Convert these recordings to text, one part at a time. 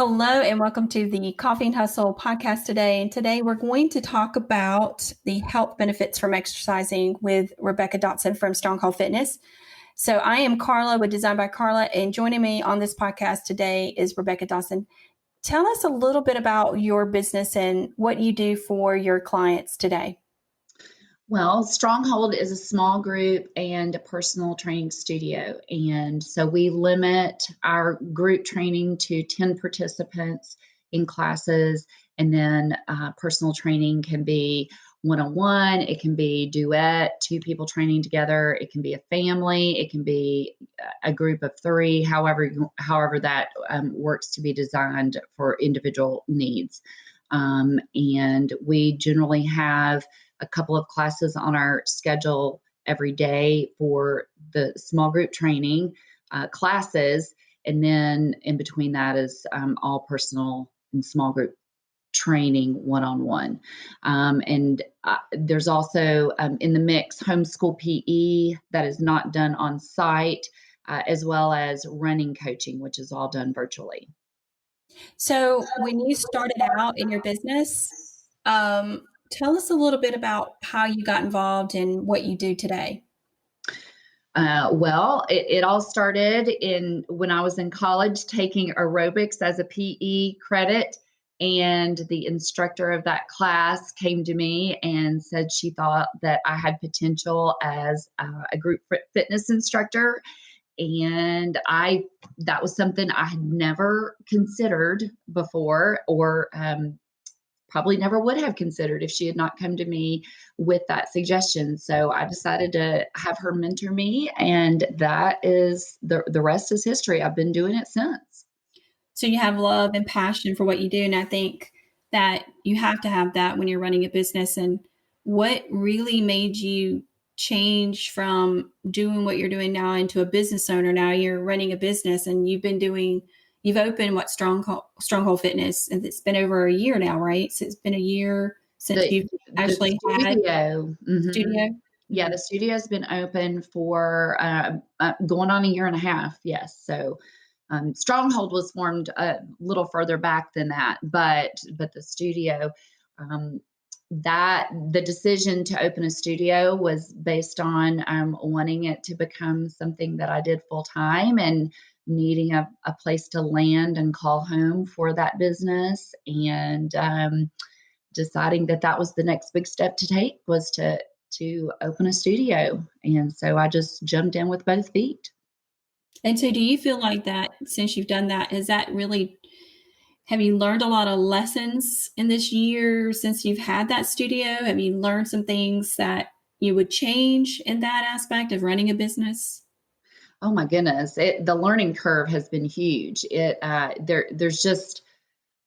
Hello and welcome to the Coffee and Hustle podcast today. And today we're going to talk about the health benefits from exercising with Rebecca Dotson from Stronghold Fitness. So I am Carla with Design by Carla, and joining me on this podcast today is Rebecca Dotson. Tell us a little bit about your business and what you do for your clients today. Well, Stronghold is a small group and a personal training studio. And so we limit our group training to 10 participants in classes. And then personal training can be one-on-one, it can be duet, two people training together, it can be a family, it can be a group of three, however that works to be designed for individual needs. And we generally have a couple of classes on our schedule every day for the small group training classes. And then in between that is all personal and small group training one-on-one. And there's also in the mix homeschool PE that is not done on site, as well as running coaching, which is all done virtually. So when you started out in your business, tell us a little bit about how you got involved and what you do today. Well, it all started when I was in college taking aerobics as a PE credit, and the instructor of that class came to me and said she thought that I had potential as a group fitness instructor. And that was something I had never considered before, or probably never would have considered if she had not come to me with that suggestion. So I decided to have her mentor me, and that is the rest is history. I've been doing it since. So you have love and passion for what you do. And I think that you have to have that when you're running a business. And what really made you change from doing what you're doing now into a business owner? Now you're running a business, and you've opened Stronghold Fitness, and it's been over a year now, right? So it's been a year since you've actually had studio. Yeah, the studio has been open for going on a year and a half. Yes. So Stronghold was formed a little further back than that, but the studio, that the decision to open a studio was based on wanting it to become something that I did full time, and needing a place to land and call home for that business, and deciding that was the next big step to take, was to open a studio. And so I just jumped in with both feet. And so do you feel like that since you've done that, have you learned a lot of lessons in this year since you've had that studio? Have you learned some things that you would change in that aspect of running a business? Oh my goodness. The learning curve has been huge. There's just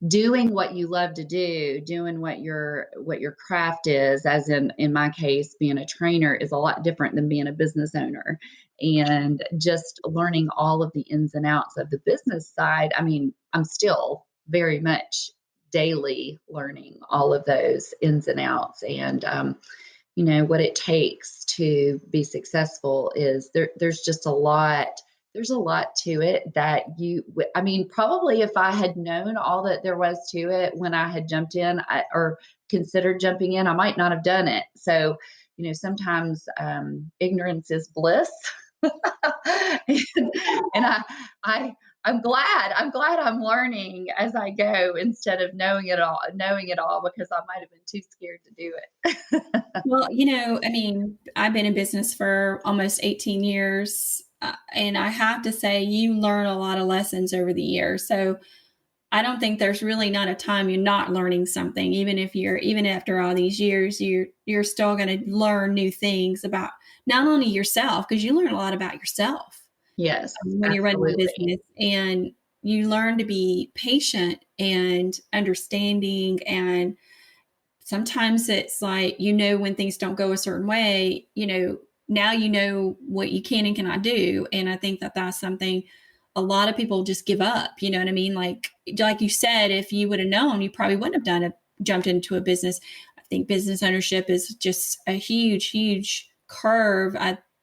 doing what you love to do, doing what your craft is, as in my case, being a trainer, is a lot different than being a business owner. And just learning all of the ins and outs of the business side. I mean, I'm still very much daily learning all of those ins and outs. And what it takes to be successful is there's just a lot. There's a lot to it that probably if I had known all that there was to it when I had jumped in or considered jumping in, I might not have done it. So, sometimes ignorance is bliss. and I'm glad I'm learning as I go, instead of knowing it all, because I might have been too scared to do it. Well, I've been in business for almost 18 years. And I have to say, you learn a lot of lessons over the years. So I don't think there's really not a time you're not learning something. Even after all these years, you're still going to learn new things about not only yourself, because you learn a lot about yourself. Yes, when you're running a business, and you learn to be patient and understanding. And sometimes it's like, when things don't go a certain way, now you know what you can and cannot do. And I think that's something a lot of people just give up. You know what I mean? Like you said, if you would have known, you probably wouldn't have jumped into a business. I think business ownership is just a huge, huge curve.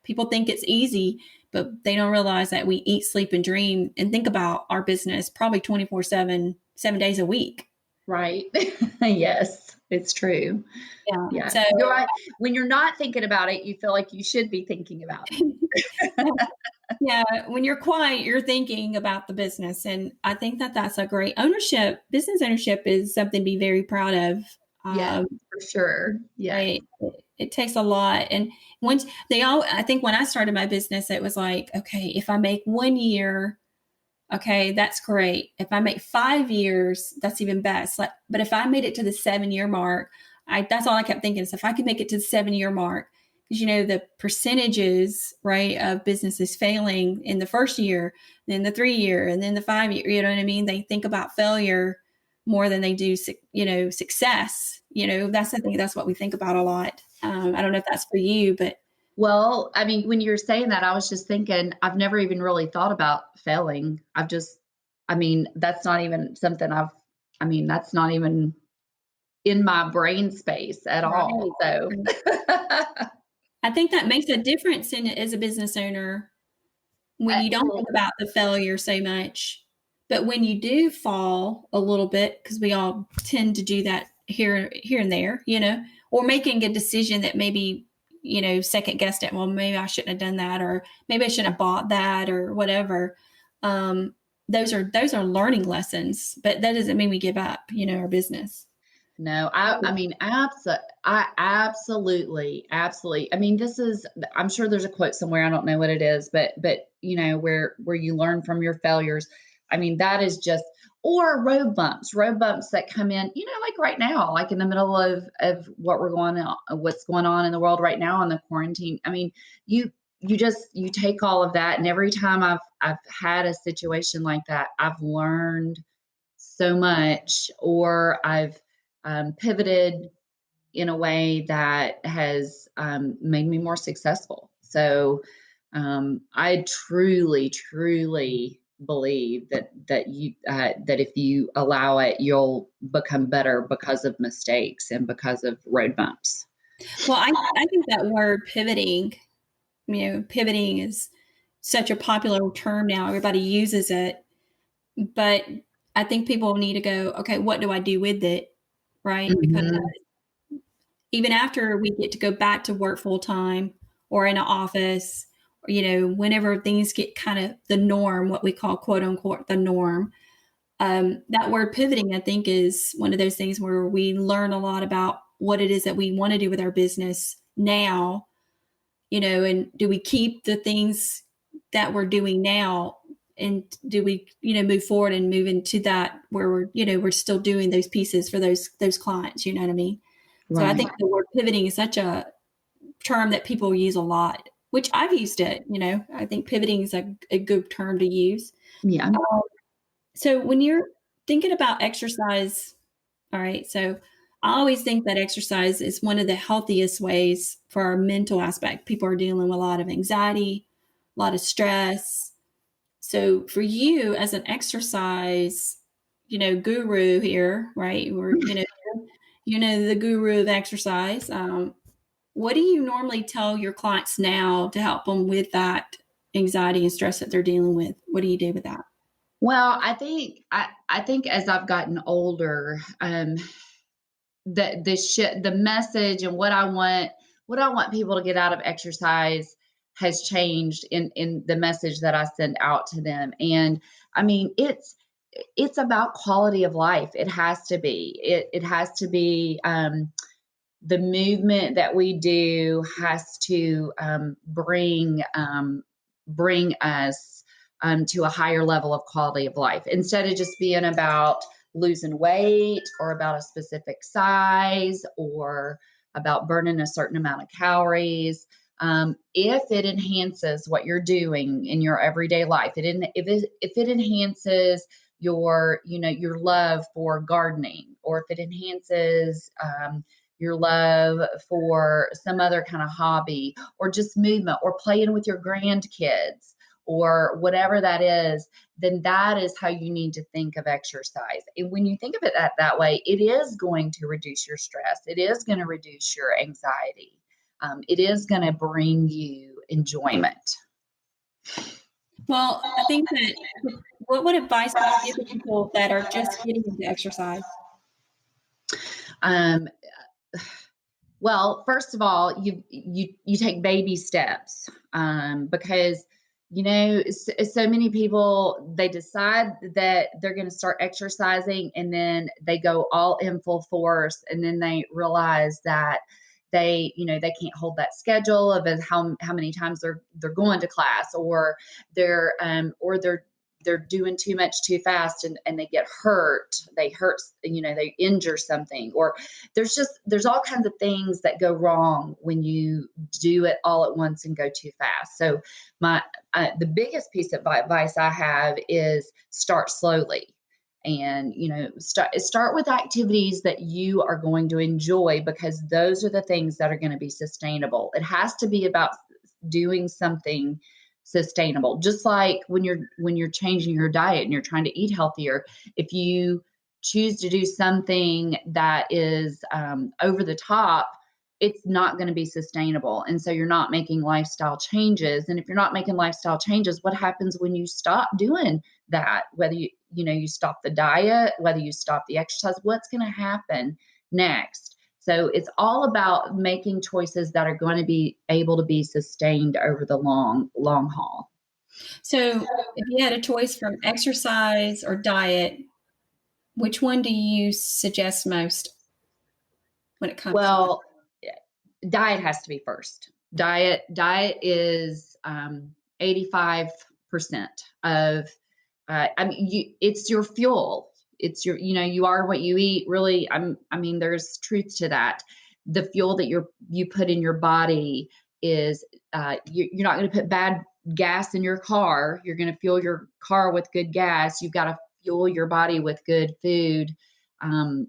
People think it's easy, but they don't realize that we eat, sleep, and dream and think about our business probably 24/7, 7 days a week. Right. Yes, it's true. Yeah. Yeah. So You're right. When you're not thinking about it, you feel like you should be thinking about it. yeah, when you're quiet, you're thinking about the business. And I think that that's a great ownership. Business ownership is something to be very proud of. Yes, Um, for sure. Yes. it takes a lot. And once I think when I started my business, it was like, okay, if I make 1 year, okay, that's great. If I make 5 years, that's even best. But if I made it to the 7 year mark, that's all I kept thinking. So if I could make it to the 7 year mark, because the percentages, right, of businesses failing in the first year, then the 3 year, and then the 5 year. You know what I mean? They think about failure more than they do, success. That's I think that's what we think about a lot. I don't know if that's for you, but Well, I mean, when you're saying that, I was just thinking, I've never even really thought about failing. I mean, that's not even something that's not even in my brain space at all. right. So, Right. I think that makes a difference as a business owner when you don't think about the failure so much. But when you do fall a little bit, because we all tend to do that here and there, or making a decision that maybe, second guessed it. Well, maybe I shouldn't have done that, or maybe I shouldn't have bought that, or whatever. Those are learning lessons, but that doesn't mean we give up, our business. no, I mean, I absolutely, absolutely. I mean, I'm sure there's a quote somewhere. I don't know what it is, but where you learn from your failures. I mean, that is just, or road bumps that come in, like right now, like in the middle of what's going on in the world right now in the quarantine. I mean, you take all of that, and every time I've had a situation like that, I've learned so much, or I've pivoted in a way that has made me more successful. So I truly, truly believe that if you allow it, you'll become better because of mistakes and because of road bumps. Well, I think that word pivoting, pivoting is such a popular term now. Everybody uses it, but I think people need to go, okay, what do I do with it? Right? Because Mhm. even after we get to go back to work full time or in an office, or, whenever things get kind of the norm, what we call quote unquote the norm, that word pivoting, I think, is one of those things where we learn a lot about what it is that we want to do with our business now, and do we keep the things that we're doing now, and do we, move forward and move into that where we're still doing those pieces for those clients, you know what I mean? So I Right. think the word pivoting is such a term that people use a lot, which I've used it, I think pivoting is a good term to use. Yeah. So when you're thinking about exercise, all right, so I always think that exercise is one of the healthiest ways for our mental aspect. People are dealing with a lot of anxiety, a lot of stress. So for you as an exercise, guru here, right? Or the guru of exercise. What do you normally tell your clients now to help them with that anxiety and stress that they're dealing with? What do you do with that? Well, I think as I've gotten older, the message and what I want people to get out of exercise has changed in the message that I send out to them. And I mean, it's about quality of life. It has to be. It has to be. The movement that we do has to bring us to a higher level of quality of life, instead of just being about losing weight or about a specific size or about burning a certain amount of calories. If it enhances what you're doing in your everyday life, if it enhances your love for gardening, or if it enhances your love for some other kind of hobby, or just movement, or playing with your grandkids, or whatever that is, then that is how you need to think of exercise. And when you think of it that way, it is going to reduce your stress. It is going to reduce your anxiety. It is going to bring you enjoyment. Well, I think that what advice would you give to people that are just getting into exercise? Um, well, first of all, you take baby steps, because so many people, they decide that they're going to start exercising, and then they go all in full force, and then they realize that they can't hold that schedule of how many times they're going to class, or they're doing too much too fast, and they get hurt. They injure something, or there's all kinds of things that go wrong when you do it all at once and go too fast. So the biggest piece of advice I have is start slowly. And start with activities that you are going to enjoy, because those are the things that are going to be sustainable. It has to be about doing something sustainable. Just like when you're changing your diet and you're trying to eat healthier, if you choose to do something that is over the top, it's not going to be sustainable. And so you're not making lifestyle changes. And if you're not making lifestyle changes, what happens when you stop doing that? Whether you stop the diet, whether you stop the exercise, what's going to happen next? So it's all about making choices that are going to be able to be sustained over the long haul. So if you had a choice from exercise or diet, which one do you suggest most when it comes to Well, diet has to be first. Diet is 85% of. It's your fuel. It's you are what you eat. Really, there's truth to that. The fuel that you put in your body is, you're not going to put bad gas in your car. You're going to fuel your car with good gas. You've got to fuel your body with good food, and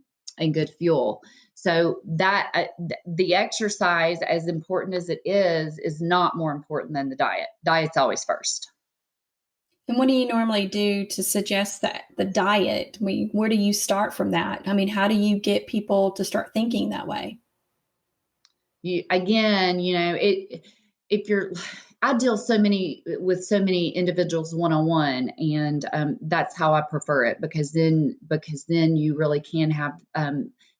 good fuel. So that the exercise, as important as it is not more important than the diet. Diet's always first. And what do you normally do to suggest that the diet? Where do you start from that? How do you get people to start thinking that way? If you're, I deal with so many individuals one-on-one, and that's how I prefer it, because then you really can have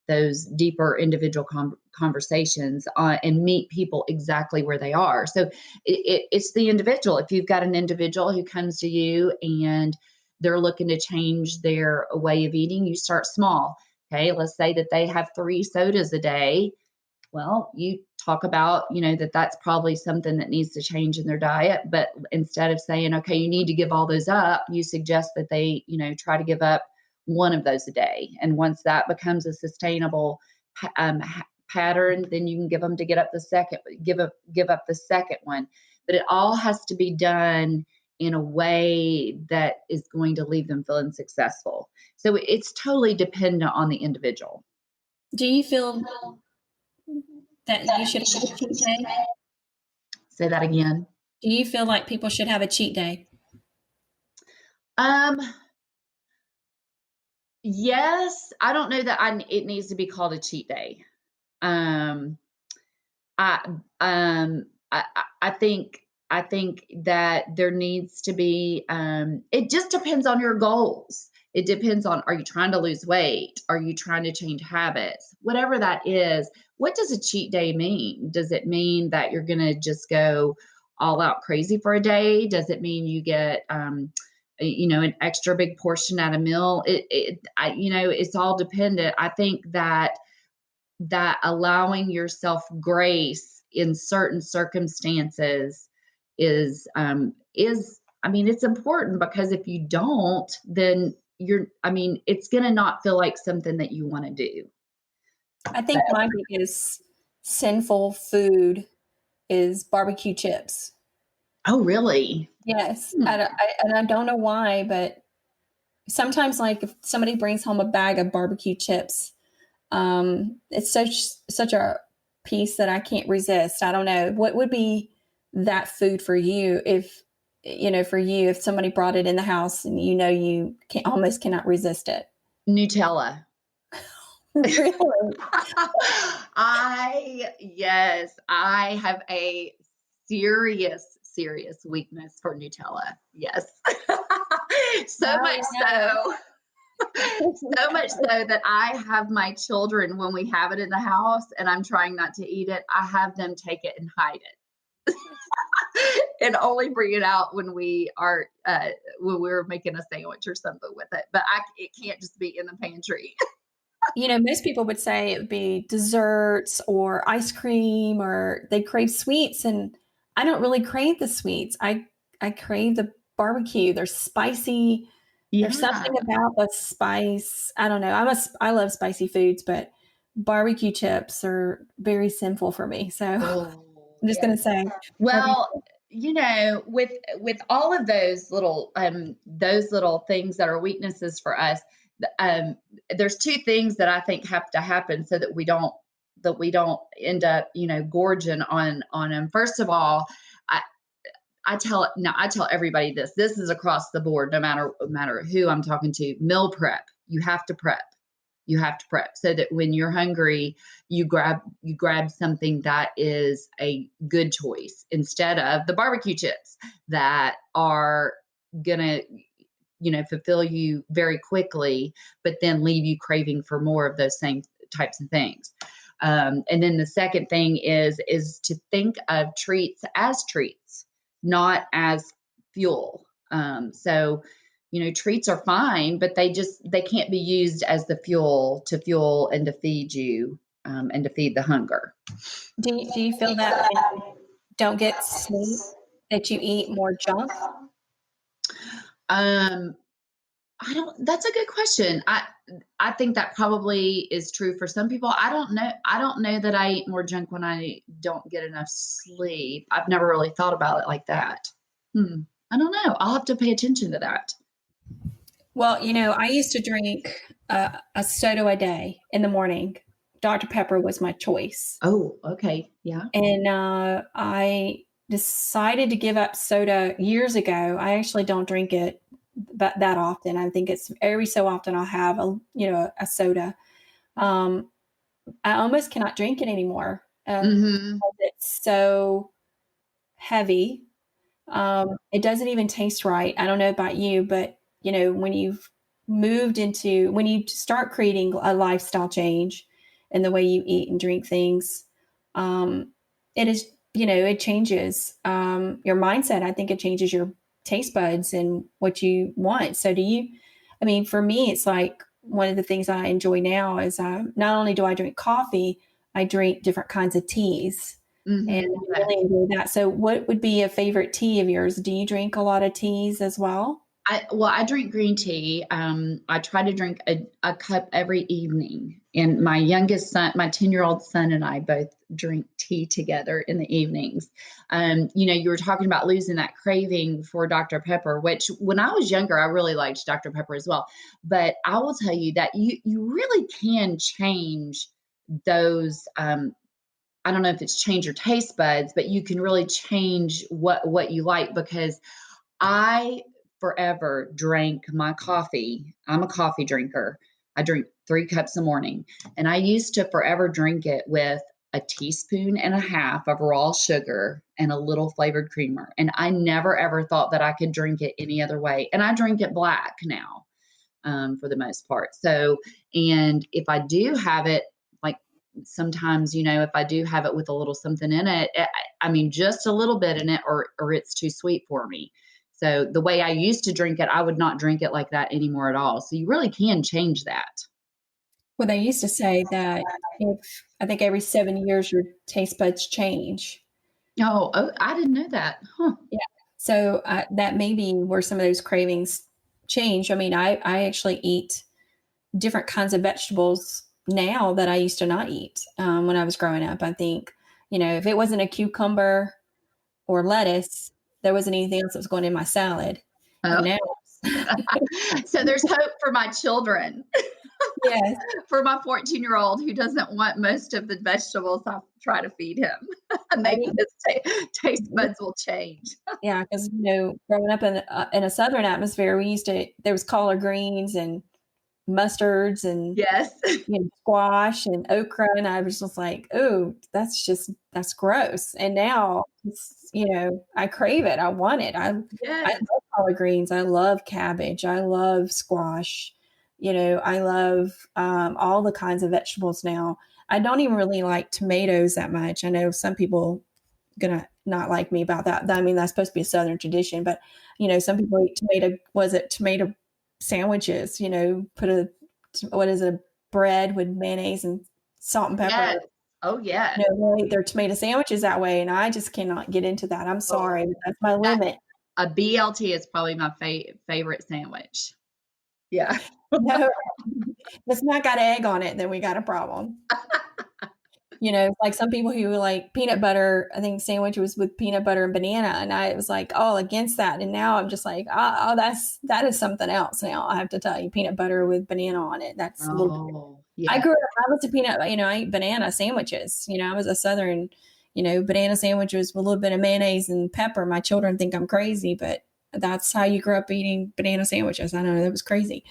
those deeper individual conversations, and meet people exactly where they are. So it's the individual. If you've got an individual who comes to you and they're looking to change their way of eating, you start small. Okay, let's say that they have 3 sodas a day. Well, you talk about, that's probably something that needs to change in their diet. But instead of saying, okay, you need to give all those up, you suggest that they, try to give up one of those a day. And once that becomes a sustainable pattern, then you can give them to give up the second one. But it all has to be done in a way that is going to leave them feeling successful. So it's totally dependent on the individual. Do you feel that you should have a cheat day? Say that again. Do you feel like people should have a cheat day? Yes. I don't know that it needs to be called a cheat day. Um, I, I think that there needs to be, it just depends on your goals. It depends on, are you trying to lose weight? Are you trying to change habits? Whatever that is, what does a cheat day mean? Does it mean that you're going to just go all out crazy for a day? Does it mean you get, an extra big portion at a meal? It's all dependent. I think that allowing yourself grace in certain circumstances is it's important, because if you don't, then it's going to not feel like something that you want to do. I think my biggest sinful food is barbecue chips. Oh, really? Yes. I don't know why, but sometimes, like, if somebody brings home a bag of barbecue chips, it's such a piece that I can't resist. I don't know. What would be that food for you if somebody brought it in the house and you almost cannot resist it? Nutella. Really? Yes, I have a serious weakness for Nutella. Yes. So Oh, much yeah. so, so much so that I have my children, when we have it in the house and I'm trying not to eat it, I have them take it and hide it and only bring it out when we're making a sandwich or something with it. But it can't just be in the pantry. Most people would say it would be desserts or ice cream, or they crave sweets, and I don't really crave the sweets. I crave the barbecue. They're spicy. There's something Yeah. about the spice. I don't know. I love spicy foods, but barbecue chips are very sinful for me. So Oh, I'm just yeah. gonna say barbecue. Well, with all of those little things that are weaknesses for us, there's two things that I think have to happen so that we don't end up, gorging on them. First of all, I I tell everybody this. This is across the board, no matter who I'm talking to. Meal prep. You have to prep. You have to prep so that when you're hungry, you grab something that is a good choice instead of the barbecue chips that are gonna fulfill you very quickly, but then leave you craving for more of those same types of things. And then the second thing is to think of treats as treats, not as fuel. So treats are fine, but they can't be used as the fuel to fuel and to feed you, and to feed the hunger. Do you feel that when you don't get sleep that you eat more junk? Um, I don't. That's a good question. I think that probably is true for some people. I don't know. I don't know that I eat more junk when I don't get enough sleep. I've never really thought about it like that. Hmm. I don't know. I'll have to pay attention to that. Well, I used to drink a soda a day in the morning. Dr. Pepper was my choice. Oh, okay. Yeah. And I decided to give up soda years ago. I actually don't drink it that often. I think it's every so often I'll have a soda. Um, I almost cannot drink it anymore Hmm. because it's so heavy. It doesn't even taste right. I don't know about you, but when you start creating a lifestyle change in the way you eat and drink things, um, it is, it changes your mindset. I think it changes your taste buds and what you want. So I mean, for me, it's like one of the things I enjoy now is not only do I drink coffee, I drink different kinds of teas and Hmm. I really enjoy that. So, what would be a favorite tea of yours? Do you drink a lot of teas as well? I drink green tea. I try to drink a cup every evening. And my youngest son, my 10-year-old son, and I both drink tea together in the evenings. You were talking about losing that craving for Dr. Pepper, which when I was younger, I really liked Dr. Pepper as well. But I will tell you that you really can change those. I don't know if it's change your taste buds, but you can really change what you like, because I forever drank my coffee. I'm a coffee drinker. I drink 3 cups a morning. And I used to forever drink it with a teaspoon and a half of raw sugar and a little flavored creamer. And I never ever thought that I could drink it any other way. And I drink it black now, for the most part. So, and if I do have it, like sometimes, if I do have it with a little something in it, I mean, just a little bit in it, or it's too sweet for me. So the way I used to drink it, I would not drink it like that anymore at all. So you really can change that. Well, they used to say that if I think every 7 years your taste buds change. Oh, I didn't know that. Huh. Yeah. So that may be where some of those cravings change. I mean, I actually eat different kinds of vegetables now that I used to not eat when I was growing up. I think, if it wasn't a cucumber or lettuce, there wasn't anything else that was going in my salad. And Oh. now, So there's hope for my children. yes, For my 14-year-old who doesn't want most of the vegetables I try to feed him. I Maybe eat. his taste buds will change. Yeah, because growing up in a southern atmosphere, there was collard greens and mustards and Yes. squash and okra, and I was just like, oh, that's gross. And now I crave it. I want it. I Yes. love collard greens. I love cabbage. I love squash. I love all the kinds of vegetables now. I don't even really like tomatoes that much. I know some people gonna not like me about that. I mean, that's supposed to be a Southern tradition, but some people eat tomato sandwiches? Put what is it, bread with mayonnaise and salt and pepper. Yes. Oh, yes. They eat their tomato sandwiches that way, and I just cannot get into that. I'm Oh, sorry, but that's my that limit. a BLT is probably my favorite sandwich. Yeah. No, if it's not got egg on it, then we got a problem. Like some people who like peanut butter, I think sandwich was with peanut butter and banana, and I was like all against that. And now I'm just like, oh, that is something else. Now I have to tell you, peanut butter with banana on it. That's a little bit. Oh, I yeah. grew up. I was a peanut. I ate banana sandwiches. I was a Southern. Banana sandwiches with a little bit of mayonnaise and pepper. My children think I'm crazy, but that's how you grew up eating banana sandwiches. I know that was crazy.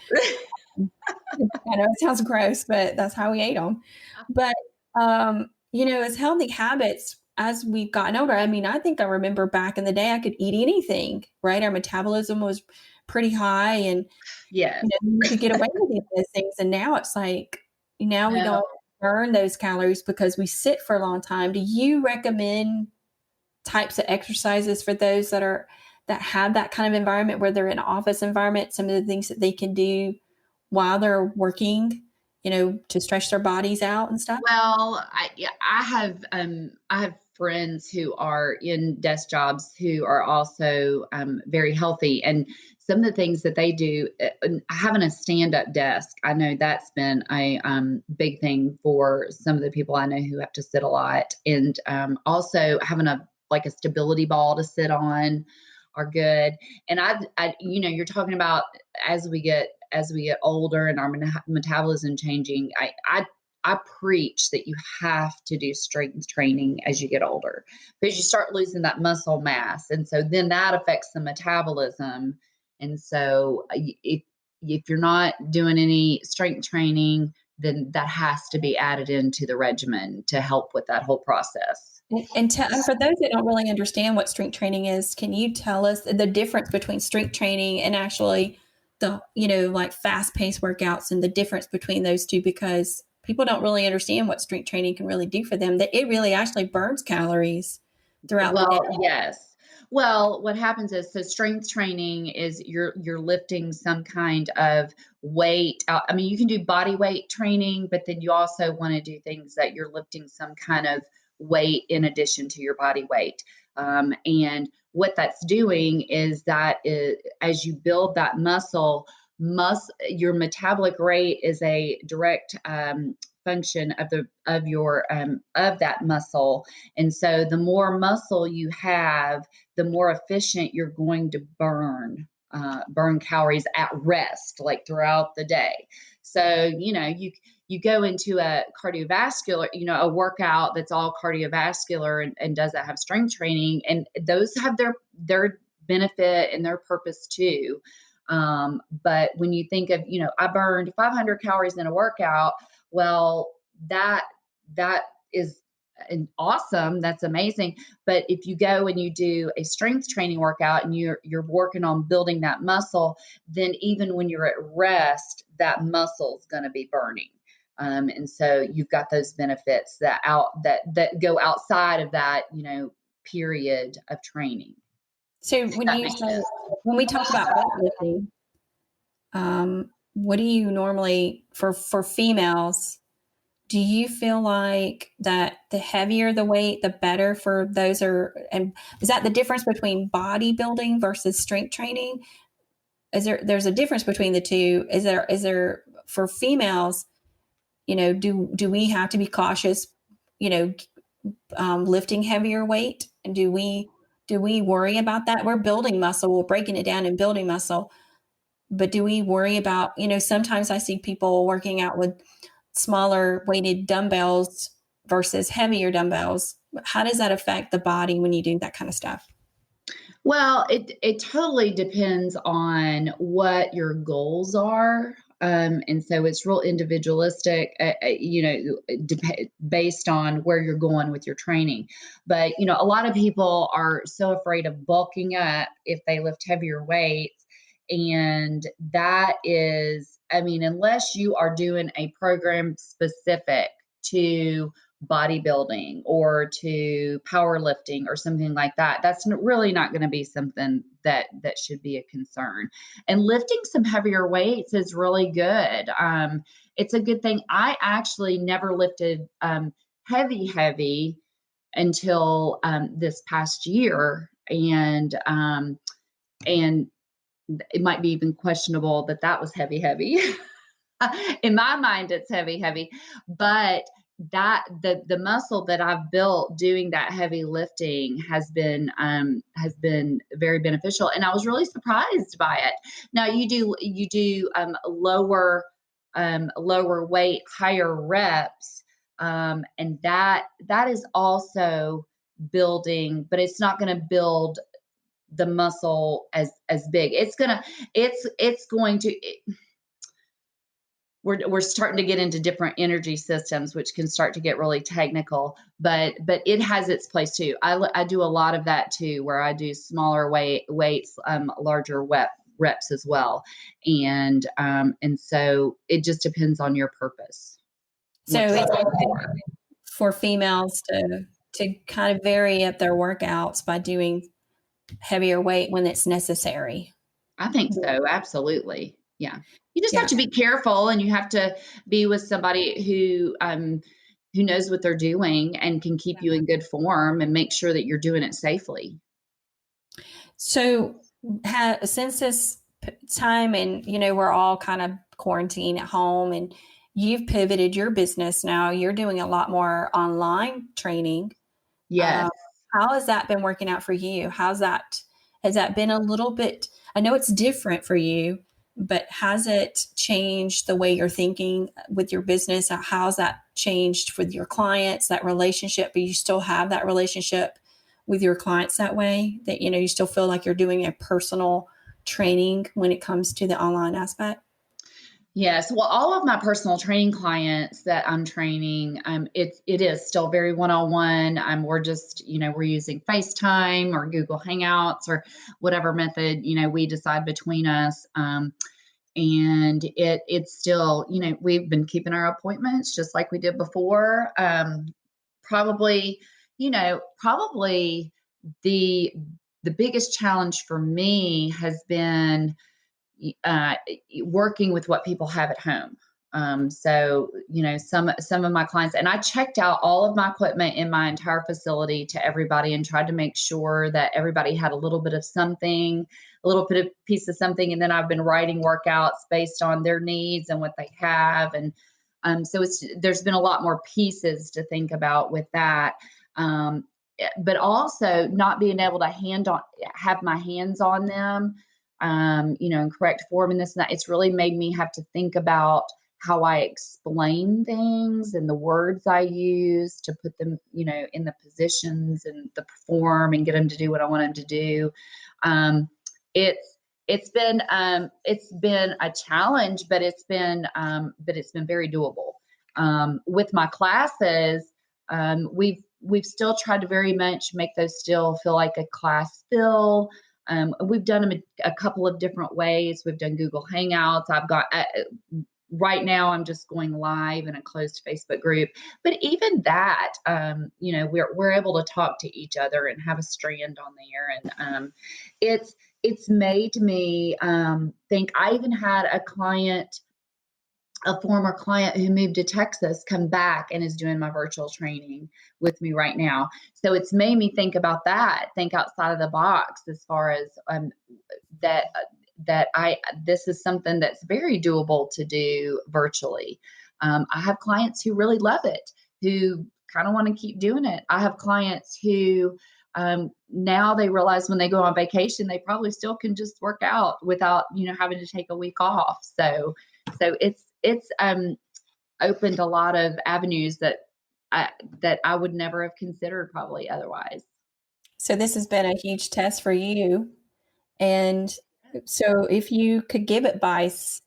I know it sounds gross, but that's how we ate them. But, as healthy habits as we've gotten older, I mean, I think I remember back in the day, I could eat anything, right? Our metabolism was pretty high and, Yes. you could get away with those things. And now it's like, now we No. don't burn those calories because we sit for a long time. Do you recommend types of exercises for those that have that kind of environment where they're in an office environment, some of the things that they can do while they're working, to stretch their bodies out and stuff? Well, yeah, I have friends who are in desk jobs who are also very healthy, and some of the things that they do, having a stand-up desk, I know that's been a big thing for some of the people I know who have to sit a lot, and also having a stability ball to sit on are good. And you're talking about as we get older and our metabolism changing, I preach that you have to do strength training as you get older because you start losing that muscle mass. And so then that affects the metabolism. And so if you're not doing any strength training, then that has to be added into the regimen to help with that whole process. And for those that don't really understand what strength training is, can you tell us the difference between strength training and actually the, like fast paced workouts and the difference between those two? Because people don't really understand what strength training can really do for them, that it really actually burns calories throughout the day. Well, yes. Well, what happens is, so strength training is you're lifting some kind of weight. I mean, you can do body weight training, but then you also want to do things that you're lifting some kind of weight in addition to your body weight. And what that's doing is as you build that your metabolic rate is a direct function of that muscle. And so the more muscle you have, the more efficient you're going to burn calories at rest, like throughout the day. So you go into a cardiovascular, a workout that's all cardiovascular and doesn't have strength training, and those have their benefit and their purpose too. But when you think of, I burned 500 calories in a workout, well, that is awesome. That's amazing. But if you go and you do a strength training workout and you're working on building that muscle, then even when you're at rest, that muscle's going to be burning. And so you've got those benefits that go outside of that, period of training. So when we talk about weightlifting, what do you normally, for females, do you feel like that the heavier the weight, the better for those and is that the difference between bodybuilding versus strength training? There's a difference between the two. Is there for females, do we have to be cautious, lifting heavier weight? And do we worry about that? We're building muscle, we're breaking it down and building muscle. But do we worry about, sometimes I see people working out with smaller weighted dumbbells versus heavier dumbbells. How does that affect the body when you do that kind of stuff? Well, it totally depends on what your goals are. And so it's real individualistic, based on where you're going with your training. But, a lot of people are so afraid of bulking up if they lift heavier weights. And that is, I mean, unless you are doing a program specific to bodybuilding or to powerlifting or something like that, that's really not going to be something that should be a concern. And lifting some heavier weights is really good. It's a good thing. I actually never lifted heavy until this past year, and it might be even questionable that was heavy. In my mind, it's heavy, but that the muscle that I've built doing that heavy lifting has been very beneficial, and I was really surprised by it. Now you do lower weight, higher reps, and that is also building, but it's not going to build the muscle as big. It's going to. We're starting to get into different energy systems, which can start to get really technical, but it has its place too. I do a lot of that too, where I do smaller weights, larger reps as well. And so it just depends on your purpose. So it's for females to kind of vary up their workouts by doing heavier weight when it's necessary. I think so. Absolutely. Yeah. You just Yeah. have to be careful, and you have to be with somebody who knows what they're doing and can keep you in good form and make sure that you're doing it safely. So since this time, and we're all kind of quarantined at home, and you've pivoted your business now, you're doing a lot more online training. Yes. How has that been working out for you? Has that been a little bit, I know it's different for you, but has it changed the way you're thinking with your business? How's that changed with your clients, that relationship? But you still have that relationship with your clients that way, that, you still feel like you're doing a personal training when it comes to the online aspect? Yes. Well, all of my personal training clients that I'm training, it is still very one-on-one. We're just, we're using FaceTime or Google Hangouts or whatever method, we decide between us. And it's still, we've been keeping our appointments just like we did before. Probably, probably the biggest challenge for me has been working with what people have at home. So, some of my clients, and I checked out all of my equipment in my entire facility to everybody and tried to make sure that everybody had a little bit of something, a little bit of piece of something. And then I've been writing workouts based on their needs and what they have. And so there's been a lot more pieces to think about with that. But also not being able to have my hands on them, in correct form and this and that. It's really made me have to think about how I explain things and the words I use to put them, in the positions and the form and get them to do what I want them to do. It's been a challenge, but it's been very doable. With my classes, we've still tried to very much make those still feel like a class feel. We've done them a couple of different ways. We've done Google Hangouts. I've got right now I'm just going live in a closed Facebook group. But even that, we're able to talk to each other and have a strand on there, and it's made me think. I even had a former client who moved to Texas come back and is doing my virtual training with me right now. So it's made me think about that, think outside of the box as far as this is something that's very doable to do virtually. I have clients who really love it, who kind of want to keep doing it. I have clients who now they realize when they go on vacation, they probably still can just work out without, having to take a week off. So it's opened a lot of avenues that I would never have considered probably otherwise. So this has been a huge test for you. And so if you could give advice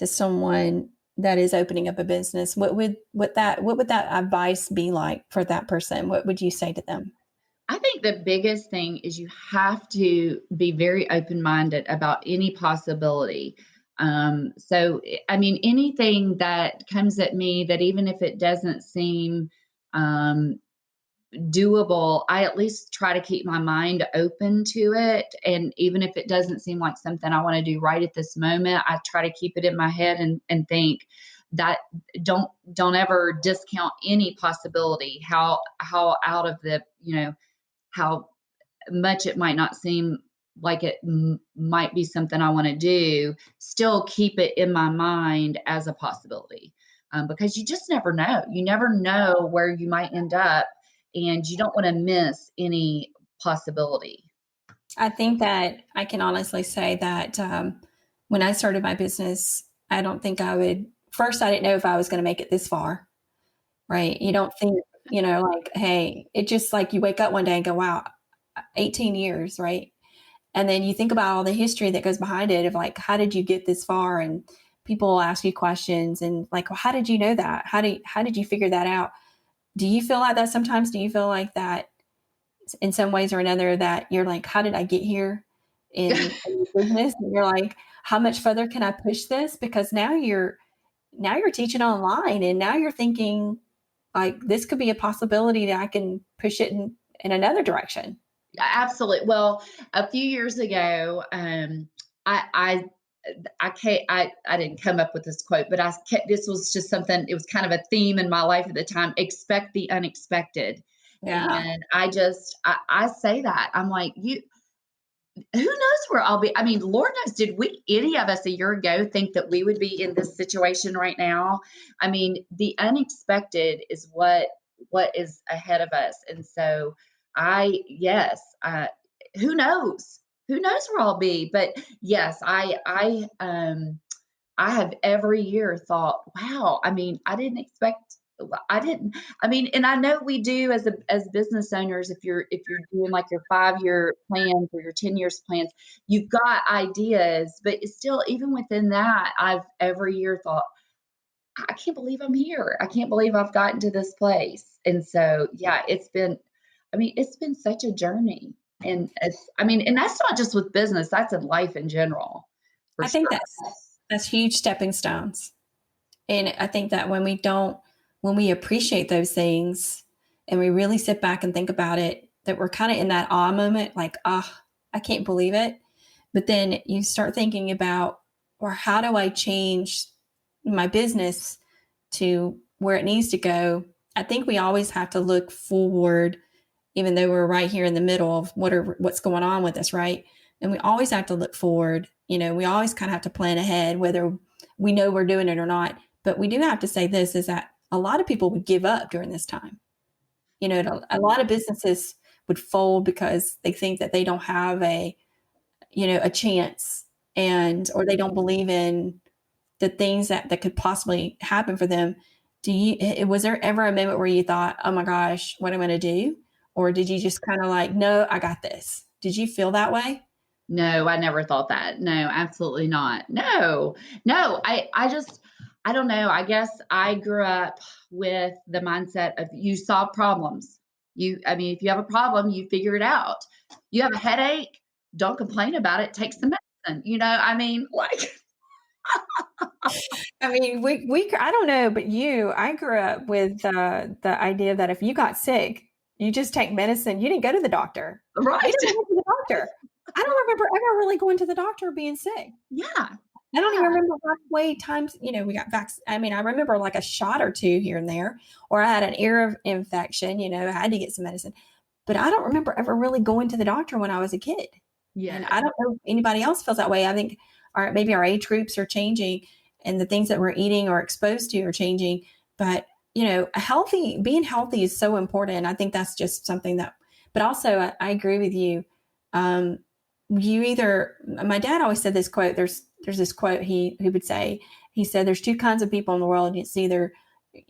to someone that is opening up a business, what would that advice be like for that person? What would you say to them? I think the biggest thing is you have to be very open minded about any possibility. I mean, anything that comes at me that even if it doesn't seem um, doable, I at least try to keep my mind open to it. And even if it doesn't seem like something I want to do right at this moment, I try to keep it in my head and think that don't ever discount any possibility, how out of the, how much it might not seem like it might be something I want to do, still keep it in my mind as a possibility. Because you just never know. You never know where you might end up, and you don't want to miss any possibility. I think that I can honestly say that when I started my business, I don't think I would. First, I didn't know if I was going to make it this far, right? You don't think, like, hey, it just like you wake up one day and go, wow, 18 years, right? And then you think about all the history that goes behind it of like, how did you get this far? And people will ask you questions and like, well, how did you know that? How did you figure that out? Do you feel like that sometimes? Do you feel like that in some ways or another that you're like, how did I get here in business? And you're like, how much further can I push this? Because now you're teaching online and now you're thinking like this could be a possibility that I can push it in another direction. Absolutely. Well, a few years ago, I, I, I can't, I didn't come up with this quote, but this was just something, it was kind of a theme in my life at the time: expect the unexpected. Yeah. And I say that I'm like, who knows where I'll be? I mean, Lord knows, did any of us a year ago think that we would be in this situation right now? I mean, the unexpected is what is ahead of us. And so yes, who knows? Who knows where I'll be? But yes, I have every year thought, wow, I mean, I didn't, I mean, and I know we do as business owners, if you're doing like your 5-year plans or your 10 years plans, you've got ideas, but it's still, even within that, I've every year thought, I can't believe I'm here. I can't believe I've gotten to this place. And so, yeah, it's been such a journey. And and that's not just with business, that's in life in general, for I think sure. that's huge stepping stones. And I think that when we appreciate those things and we really sit back and think about it, that we're kind of in that awe moment, like, ah, I can't believe it. But then you start thinking about, or how do I change my business to where it needs to go? I think we always have to look forward, even though we're right here in the middle of what's going on with us, right? And we always have to look forward. We always kind of have to plan ahead, whether we know we're doing it or not. But we do have to say this is that a lot of people would give up during this time. A lot of businesses would fold because they think that they don't have a chance, or they don't believe in the things that could possibly happen for them. Was there ever a moment where you thought, oh my gosh, what am I going to do? Or did you just kind of like, no, I got this? Did you feel that way? No, I never thought that. No, absolutely not. No, no, I don't know. I guess I grew up with the mindset of you solve problems. I mean, if you have a problem, you figure it out. You have a headache, don't complain about it, take some medicine. I mean, like, I mean, I don't know, but I grew up with the idea that if you got sick, you just take medicine. You didn't go to the doctor. We right. didn't go to the doctor. I don't remember ever really going to the doctor or being sick. Yeah. I don't Yeah. even remember halfway times, we got I mean, I remember like a shot or two here and there, or I had an ear infection, I had to get some medicine. But I don't remember ever really going to the doctor when I was a kid. And Yeah. I don't know if anybody else feels that way. I think maybe our age groups are changing and the things that we're eating or exposed to are changing. But, being healthy is so important. I think that's just something but also I agree with you. My dad always said this quote, there's this quote he would say, he said, there's two kinds of people in the world. It's either,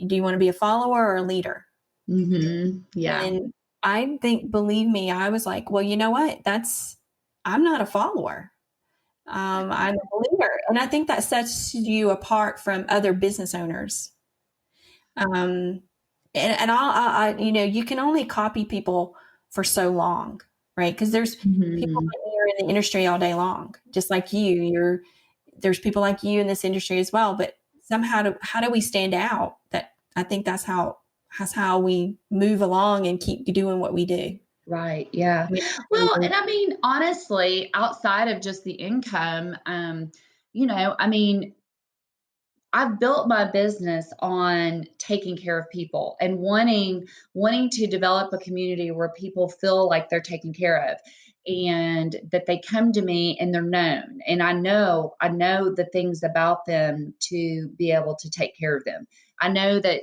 do you want to be a follower or a leader? Yeah. And I think, believe me, I was like, well, you know what? I'm not a follower. I'm a believer, and I think that sets you apart from other business owners. Um, and you know, you can only copy people for so long, right? Because there's people Mhm. like me are in the industry all day long, just like you. There's people like you in this industry as well, but somehow how do we stand out? That I think that's how we move along and keep doing what we do. Right. Yeah. I mean, Well, and I mean, honestly, outside of just the income, I mean, I've built my business on taking care of people and wanting to develop a community where people feel like they're taken care of and that they come to me and they're known. And I know the things about them to be able to take care of them. I know that,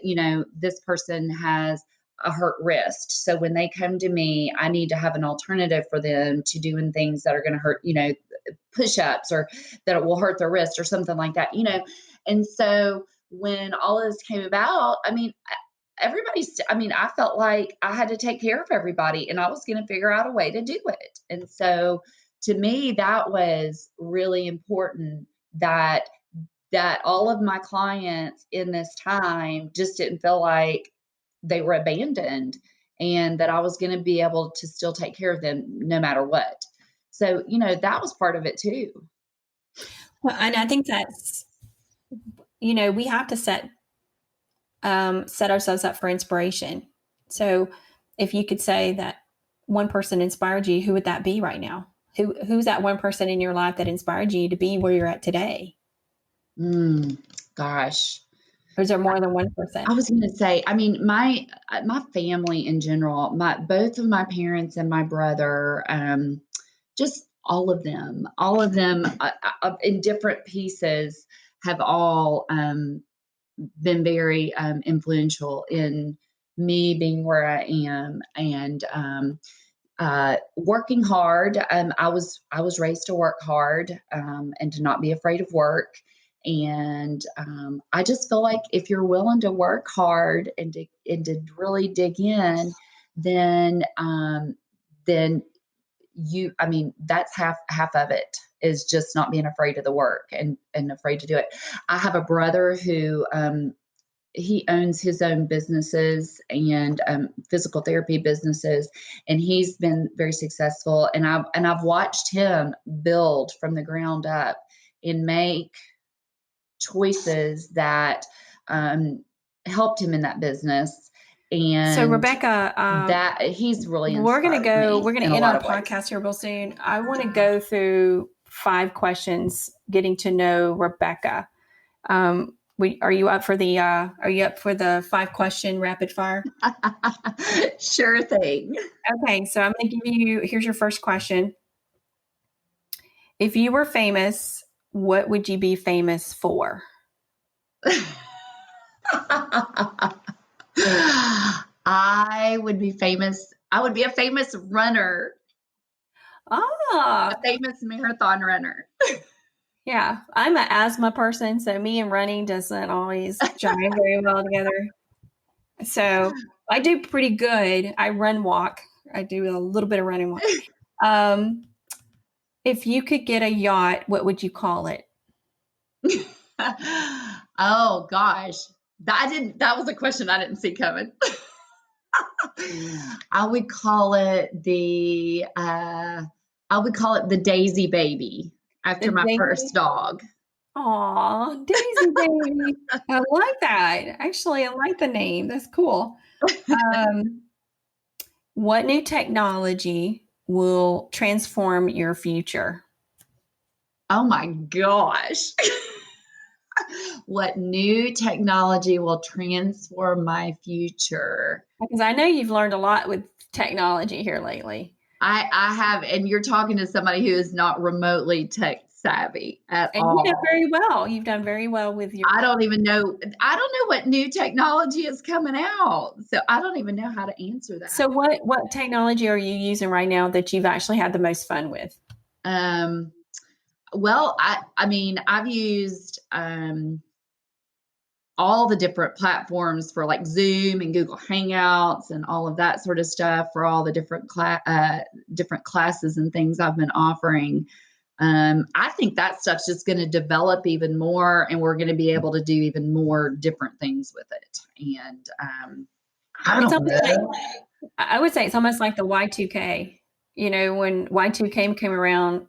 this person has a hurt wrist. So when they come to me, I need to have an alternative for them to doing things that are going to hurt, push-ups or that it will hurt their wrist or something like that. And so when all of this came about, I mean, I felt like I had to take care of everybody and I was going to figure out a way to do it. And so to me, that was really important that all of my clients in this time just didn't feel like they were abandoned and that I was going to be able to still take care of them no matter what. So, that was part of it too. well, and I think that's, we have to set ourselves up for inspiration. So if you could say that one person inspired you, who would that be right now? Who's that one person in your life that inspired you to be where you're at today? Mm, gosh. Or is there more than one I person? was going to say, I mean, my family in general, my both of my parents and my brother, just all of them in different pieces have all been very influential in me being where I am and working hard. I was raised to work hard and to not be afraid of work. And I just feel like if you're willing to work hard and to really dig in, then then I mean, that's half of it is just not being afraid of the work and afraid to do it. I have a brother who he owns his own businesses and physical therapy businesses, and he's been very successful. And I've watched him build from the ground up and make choices that helped him in that business, So and Rebecca, that he's really we're gonna inspired go. me We're gonna in a end lot our of ways. podcast here real soon. I want to go through 5 questions, getting to know Rebecca. Are you up for the 5 question rapid fire? Sure thing. Okay, so I'm going to give you. Here's your first question. If you were famous, what would you be famous for? I would be famous. I would be a famous runner, a Ah, famous marathon runner. yeah. I'm an asthma person, so me and running doesn't always jive very well together. So I do pretty good. I run walk. I do a little bit of running walk. Um, if you could get a yacht, what would you call it? Oh gosh. That was a question I didn't see coming. I would call it the Daisy Baby The after my first Daisy. dog. Aw, Daisy baby. I like that. Actually, I like the name. That's cool. Um, what new technology will transform your future? Oh my gosh. What new technology will transform my future? Because I know you've learned a lot with technology here lately. I have, and you're talking to somebody who is not remotely tech savvy at And you've done all. very well. You've done very well with your. I don't know what new technology is coming out. So I don't even know how to answer that. So what technology are you using right now that you've actually had the most fun with? Um, well, I mean, I've used all the different platforms for like Zoom and Google Hangouts and all of that sort of stuff for all the different classes and things I've been offering. I think that stuff's just going to develop even more, and we're going to be able to do even more different things with it. And I It's don't almost like, know. I would say it's almost like the Y2K. When Y2K came around,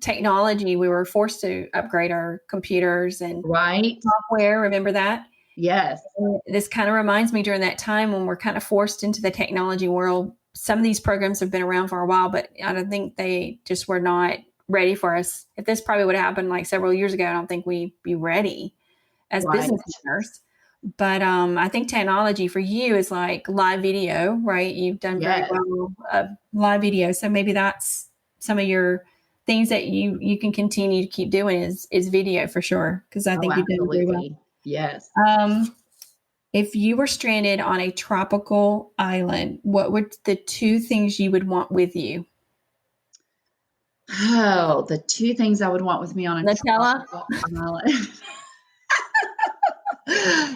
technology, we were forced to upgrade our computers and Right? software. Remember that? Yes. And this kind of reminds me during that time when we're kind of forced into the technology world. Some of these programs have been around for a while, but I don't think they just were not ready for us. If this probably would have happened like several years ago, I don't think we'd be ready as Right. business owners. But I think technology for you is like live video, right? You've done very Yes. well live video, so maybe that's some of your things that you can continue to keep doing is video for sure, because I Oh, think you've done very well. absolutely. Yes. If you were stranded on a tropical island, what would the two things you would want with you? Oh, the two things I would want with me on a Nutella? tropical island.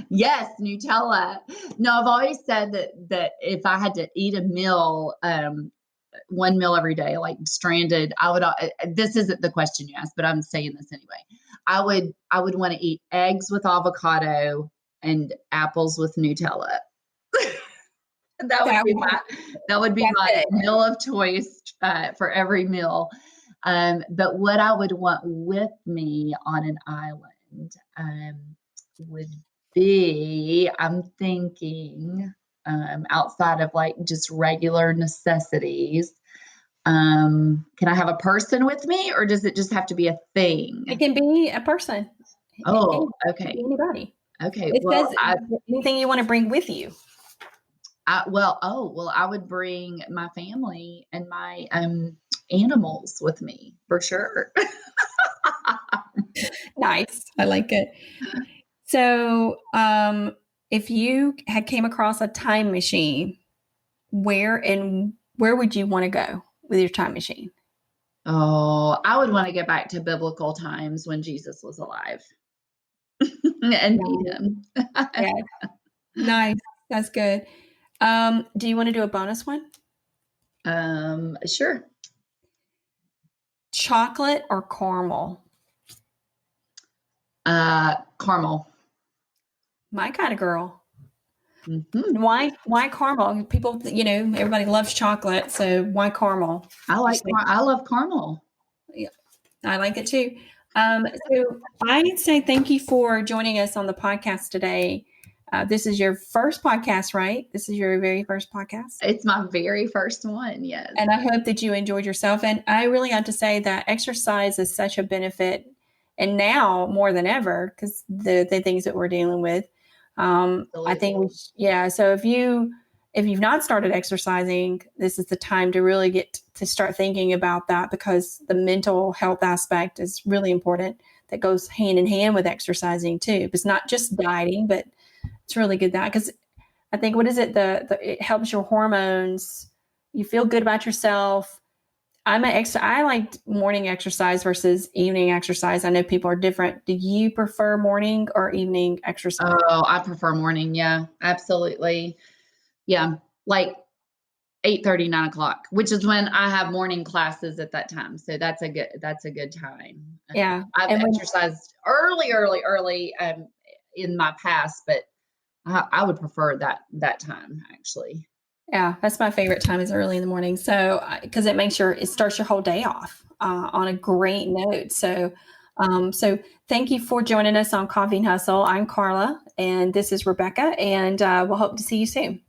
Yes, Nutella. No, I've always said that if I had to eat a meal, one meal every day, like stranded, I would. This isn't the question you asked, but I'm saying this anyway. I would want to eat eggs with avocado and apples with Nutella. That would That be my that's it. meal of choice for every meal. But what I would want with me on an island would be, I'm thinking, outside of like just regular necessities. Can I have a person with me, or does it just have to be a It thing? can be a person. It can, Oh, it can be okay. anybody. Okay. It says anything you want to bring with you. I would bring my family and my animals with me for sure. Nice. I like it. So, if you had came across a time machine, where would you want to go with your time machine? Oh, I would want to get back to biblical times when Jesus was alive and meet Nice. him. Yeah, nice. That's good. Do you want to do a bonus one? Sure. Chocolate or caramel? Caramel. My kind of girl. Hmm. Why caramel? People, everybody loves chocolate, so why caramel? I love caramel. Yeah, I like it too. So I'd say thank you for joining us on the podcast today. This is your first podcast, right? This is your very first podcast. It's my very first one. Yes. And I hope that you enjoyed yourself. And I really have to say that exercise is such a benefit. And now more than ever, because the things that we're dealing with, I think, so if you've not started exercising, this is the time to really get to start thinking about that, because the mental health aspect is really important. That goes hand in hand with exercising too. It's not just dieting, but it's really good that, because I think, what is it? It helps your hormones. You feel good about yourself. I like morning exercise versus evening exercise. I know people are different. Do you prefer morning or evening exercise? Oh, I prefer morning. Yeah, absolutely. Yeah. Like 8:30, 9 o'clock, which is when I have morning classes at that time. So that's a good time. Yeah. I've And when, exercised early in my past, but I would prefer that time actually. yeah, that's my favorite time, is early in the morning. So, because it starts your whole day off on a great note. So thank you for joining us on Coffee and Hustle. I'm Carla, and this is Rebecca, and we'll hope to see you soon.